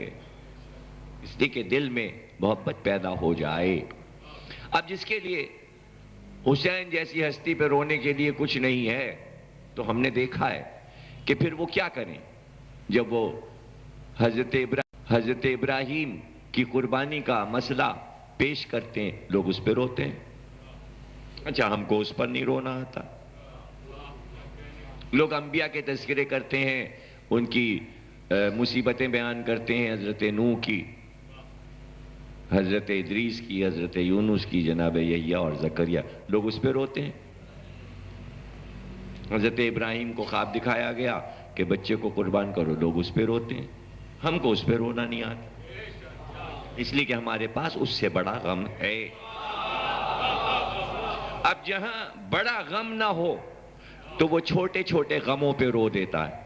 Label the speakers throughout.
Speaker 1: اس لیے کہ دل میں محبت پیدا ہو جائے. اب جس کے لیے حسین جیسی ہستی پہ رونے کے لیے کچھ نہیں ہے تو ہم نے دیکھا ہے کہ پھر وہ کیا کریں. جب وہ حضرت ابراہیم کی قربانی کا مسئلہ پیش کرتے ہیں لوگ اس پہ روتے ہیں. اچھا ہم کو اس پر نہیں رونا آتا. لوگ انبیاء کے تذکرے کرتے ہیں, ان کی مصیبتیں بیان کرتے ہیں, حضرت نوح کی, حضرت ادریس کی, حضرت یونس کی, جناب یحییٰ اور زکریا, لوگ اس پہ روتے ہیں. حضرت ابراہیم کو خواب دکھایا گیا کہ بچے کو قربان کرو, لوگ اس پہ روتے ہیں. ہم کو اس پہ رونا نہیں آتا, اس لیے کہ ہمارے پاس اس سے بڑا غم ہے. اب جہاں بڑا غم نہ ہو تو وہ چھوٹے چھوٹے غموں پہ رو دیتا ہے,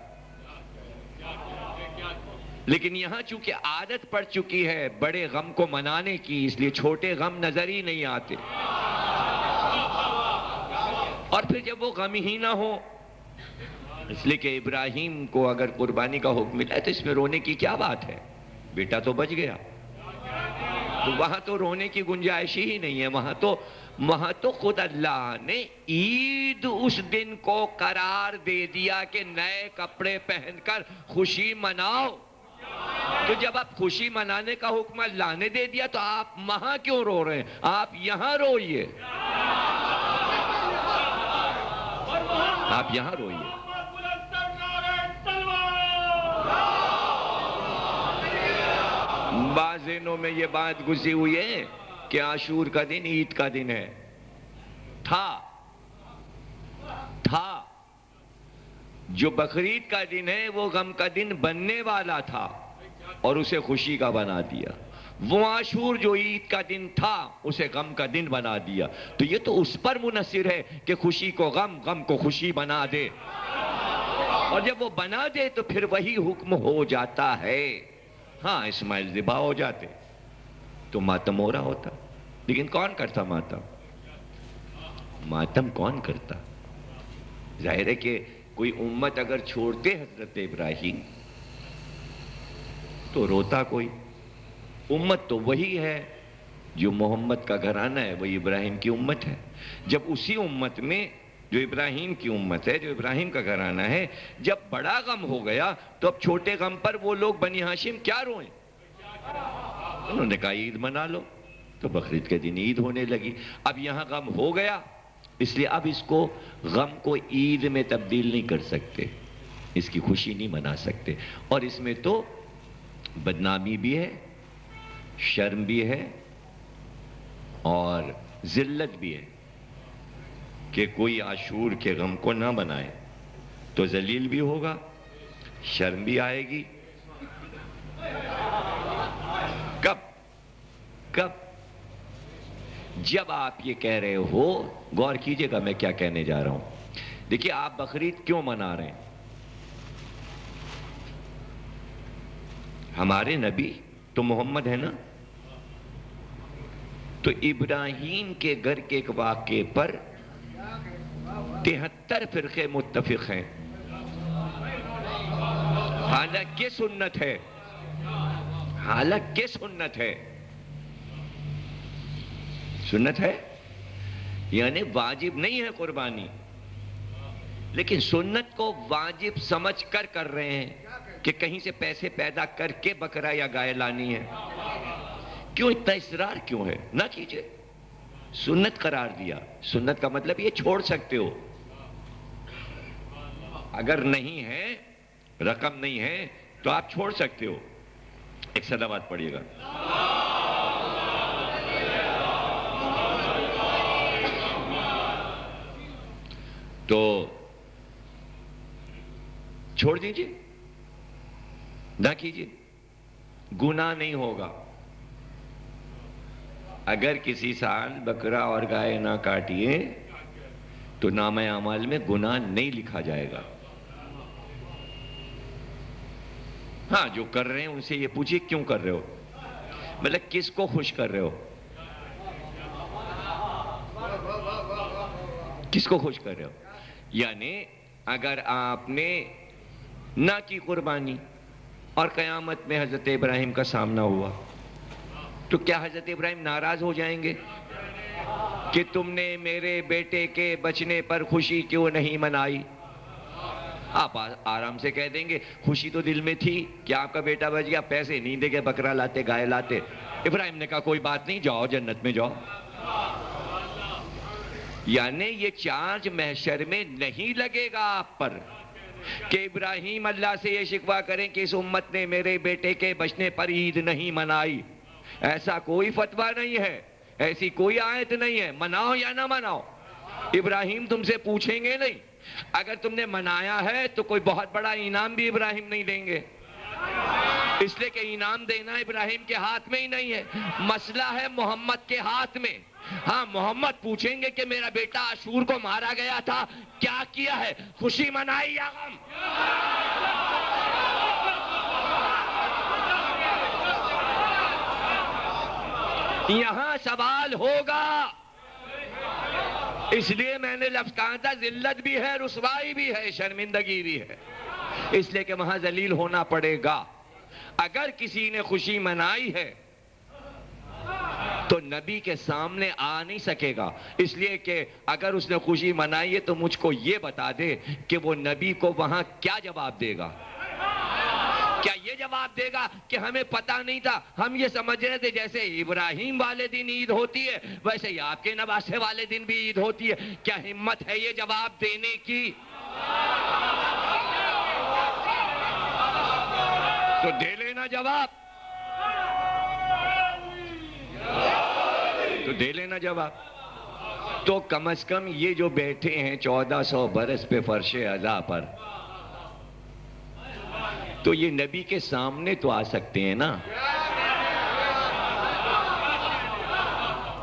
Speaker 1: لیکن یہاں چونکہ عادت پڑ چکی ہے بڑے غم کو منانے کی, اس لیے چھوٹے غم نظر ہی نہیں آتے. اور پھر جب وہ غم ہی نہ ہو, اس لیے کہ ابراہیم کو اگر قربانی کا حکم ملا ہے تو اس میں رونے کی کیا بات ہے, بیٹا تو بچ گیا. تو وہاں تو رونے کی گنجائش ہی نہیں ہے. وہاں تو خود اللہ نے عید اس دن کو قرار دے دیا کہ نئے کپڑے پہن کر خوشی مناؤ. تو جب آپ خوشی منانے کا حکم اللہ نے دے دیا تو آپ وہاں کیوں رو رہے ہیں, آپ یہاں روئیے, آپ یہاں روئیے. بعض ذہنوں میں یہ بات گھسی ہوئی ہے کہ عاشور کا دن عید کا دن ہے. تھا جو بقرعید کا دن ہے وہ غم کا دن بننے والا تھا اور اسے خوشی کا بنا دیا. وہ عاشور جو عید کا دن تھا اسے غم کا دن بنا دیا. تو یہ تو اس پر منحصر ہے کہ خوشی کو غم, غم کو خوشی بنا دے. اور جب وہ بنا دے تو پھر وہی حکم ہو جاتا ہے. ہاں اسماعیل ذبح ہو جاتے تو ماتم ہو رہا ہوتا, لیکن کون کرتا ماتم؟ ماتم کون کرتا؟ ظاہر ہے کہ کوئی امت اگر چھوڑتے حضرت ابراہیم تو روتا کوئی. امت تو وہی ہے جو محمد کا گھرانہ ہے, وہی ابراہیم کی امت ہے. جب اسی امت میں جو ابراہیم کی امت ہے, جو ابراہیم کا گھرانہ ہے, جب بڑا غم ہو گیا تو اب چھوٹے غم پر وہ لوگ بنی ہاشم کیا روئیں؟ انہوں نے کہا عید منا لو, تو بقرعید کے دن عید ہونے لگی. اب یہاں غم ہو گیا, اس لیے اب اس کو غم کو عید میں تبدیل نہیں کر سکتے, اس کی خوشی نہیں منا سکتے. اور اس میں تو بدنامی بھی ہے, شرم بھی ہے اور ذلت بھی ہے کہ کوئی عاشور کے غم کو نہ منائے تو ذلیل بھی ہوگا, شرم بھی آئے گی. کب جب آپ یہ کہہ رہے ہو, غور کیجئے گا میں کیا کہنے جا رہا ہوں. دیکھیے آپ بقرعید کیوں منا رہے ہیں؟ ہمارے نبی تو محمد ہے نا, تو ابراہیم کے گھر کے ایک واقعے پر 73 فرقے متفق ہیں, حالانکہ سنت ہے, حالانکہ سنت ہے. سنت ہے یعنی واجب نہیں ہے قربانی, لیکن سنت کو واجب سمجھ کر رہے ہیں کہ کہیں سے پیسے پیدا کر کے بکرا یا گائے لانی ہے. کیوں اتنا اصرار کیوں ہے؟ نہ کیجئے, سنت قرار دیا. سنت کا مطلب یہ چھوڑ سکتے ہو, اگر نہیں ہے, رقم نہیں ہے تو آپ چھوڑ سکتے ہو. ایک صلوات پڑھیے گا. تو چھوڑ دیجئے, نہ کیجئے, گناہ نہیں ہوگا. اگر کسی سال بکرا اور گائے نہ کاٹیے تو نامہ اعمال میں گناہ نہیں لکھا جائے گا. ہاں جو کر رہے ہیں ان سے یہ پوچھئے کیوں کر رہے ہو, مطلب کس کو خوش کر رہے ہو, کس کو خوش کر رہے ہو. یعنی اگر آپ نے نہ کی قربانی اور قیامت میں حضرت ابراہیم کا سامنا ہوا تو کیا حضرت ابراہیم ناراض ہو جائیں گے کہ تم نے میرے بیٹے کے بچنے پر خوشی کیوں نہیں منائی؟ آپ آرام سے کہہ دیں گے خوشی تو دل میں تھی کہ آپ کا بیٹا بچ گیا، پیسے نہیں دے کے بکرا لاتے، گائے لاتے۔ ابراہیم نے کہا کوئی بات نہیں، جاؤ جنت میں جاؤ۔ یعنی یہ چارج محشر میں نہیں لگے گا آپ پر کہ ابراہیم اللہ سے یہ شکوہ کریں کہ اس امت نے میرے بیٹے کے بچنے پر عید نہیں منائی۔ ایسا کوئی فتویٰ نہیں ہے، ایسی کوئی آیت نہیں ہے، مناؤ یا نہ مناؤ۔ ابراہیم تم سے پوچھیں گے نہیں، اگر تم نے منایا ہے تو کوئی بہت بڑا انعام بھی ابراہیم نہیں دیں گے، اس لیے کہ انعام دینا ابراہیم کے ہاتھ میں ہی نہیں ہے، مسئلہ ہے محمد کے ہاتھ میں۔ ہاں محمد پوچھیں گے کہ میرا بیٹا اشور کو مارا گیا تھا، کیا کیا ہے، خوشی منائی یا غم؟ یہاں سوال ہوگا۔ اس لیے میں نے لفظ کہا تھا ذلت بھی ہے، رسوائی بھی ہے، شرمندگی بھی ہے، اس لیے کہ وہاں ذلیل ہونا پڑے گا۔ اگر کسی نے خوشی منائی ہے تو نبی کے سامنے آ نہیں سکے گا، اس لیے کہ اگر اس نے خوشی منائی ہے تو مجھ کو یہ بتا دے کہ وہ نبی کو وہاں کیا جواب دے گا؟ کیا یہ جواب دے گا کہ ہمیں پتہ نہیں تھا، ہم یہ سمجھ رہے تھے جیسے ابراہیم والے دن عید ہوتی ہے ویسے ہی آپ کے نواسے والے دن بھی عید ہوتی ہے؟ کیا ہمت ہے یہ جواب دینے کی؟ تو دے لینا جواب، تو دے لینا جواب۔ تو کم از کم یہ جو بیٹھے ہیں 1400 برس پہ فرش عزا پر، تو یہ نبی کے سامنے تو آ سکتے ہیں نا،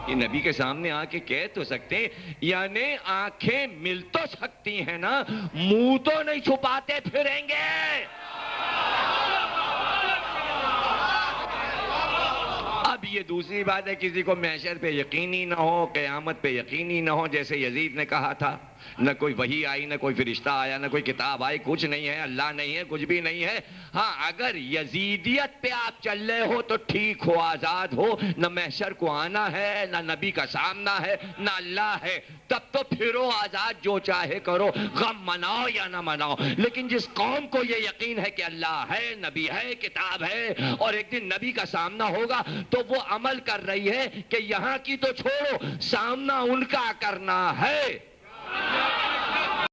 Speaker 1: یہ نبی کے سامنے آ کے کہہ تو سکتے ہیں، یعنی آنکھیں مل تو سکتی ہیں نا، منہ تو نہیں چھپاتے پھریں گے۔ اب یہ دوسری بات ہے کسی کو محشر پہ یقینی نہ ہو، قیامت پہ یقینی نہ ہو، جیسے یزید نے کہا تھا نہ کوئی وحی آئی، نہ کوئی فرشتہ آیا، نہ کوئی کتاب آئی، کچھ نہیں ہے، اللہ نہیں ہے، کچھ بھی نہیں ہے۔ ہاں اگر یزیدیت پہ آپ چل رہے ہو تو ٹھیک ہو، آزاد ہو، نہ محشر کو آنا ہے، نہ نبی کا سامنا ہے، نہ اللہ ہے، تب تو پھرو آزاد، جو چاہے کرو، غم مناؤ یا نہ مناؤ۔ لیکن جس قوم کو یہ یقین ہے کہ اللہ ہے، نبی ہے، کتاب ہے، اور ایک دن نبی کا سامنا ہوگا، تو وہ عمل کر رہی ہے کہ یہاں کی تو چھوڑو، سامنا ان کا کرنا ہے۔